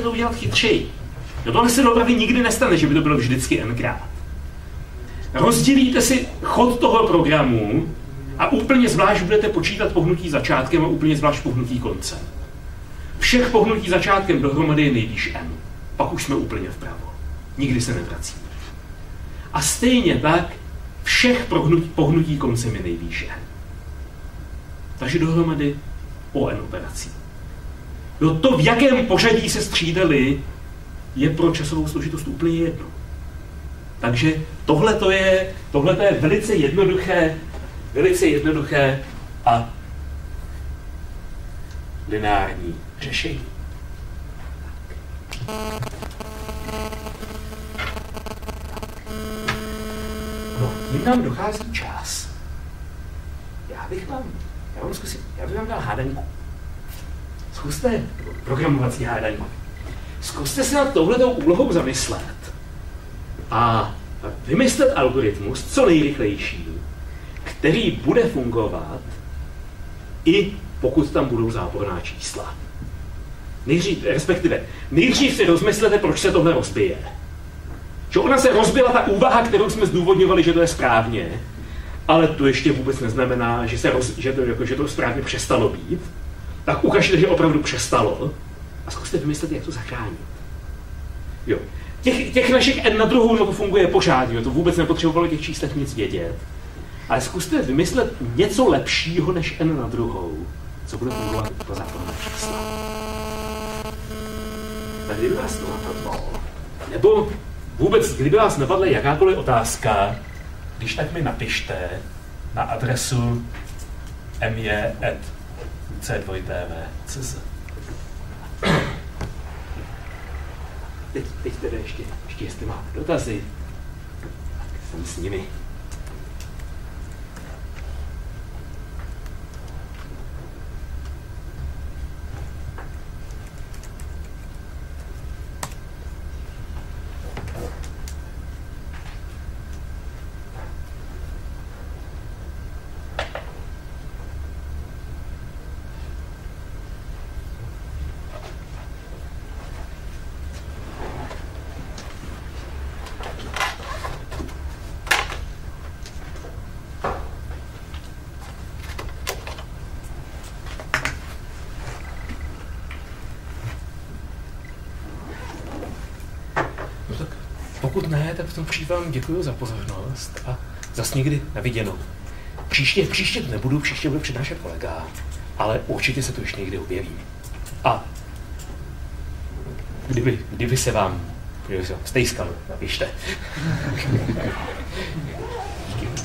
to udělat chytřeji. No tohle se opravdu nikdy nestane, že by to bylo vždycky nkrát. Rozdělíte si chod toho programu a úplně zvlášť budete počítat pohnutí začátkem a úplně zvlášť pohnutí koncem. Všech pohnutí začátkem dohromady je nejvýš n. Pak už jsme úplně vpravo. Nikdy se nevracíme. A stejně tak všech pohnutí koncem je nejvýš n. Takže dohromady o n operací. No to, v jakém pořadí se střídali, je pro časovou složitost úplně jedno. Takže tohle je velice jednoduché a lineární řešení. No, tím nám dochází čas. Já bych vám dal hádanku. Zkuste programovací hádanku. Zkuste se nad touhletou úlohou zamyslet a vymyslet algoritmus co nejrychlejší, který bude fungovat, i pokud tam budou záporná čísla. Nejdřív si rozmyslete, proč se tohle rozbije. Že ona se rozbila ta úvaha, kterou jsme zdůvodňovali, že to je správně, ale to ještě vůbec neznamená, že to správně přestalo být. Tak ukažte, že opravdu přestalo a zkuste vymyslet, jak to zachránit. Jo. Těch našich n na druhou to funguje pořád, jo. To vůbec nepotřebovalo těch číslech nic vědět. Ale zkuste vymyslet něco lepšího než n na druhou, co bude fungovat pro záporná čísla. Tak kdyby vás to napadlo, nebo vůbec, kdyby vás napadla jakákoliv otázka, když tak mi napište na adresu mj@c2tv.cz. Teď tedy ještě jestli máte dotazy, tak jsem s nimi. Pokud ne, tak v tom případě vám děkuji za pozornost a zas někdy na viděnou. Příště to nebudu, příště budu přednášet kolega, ale určitě se to ještě někdy objeví. A kdyby se vám stejskalo, napište. Díky.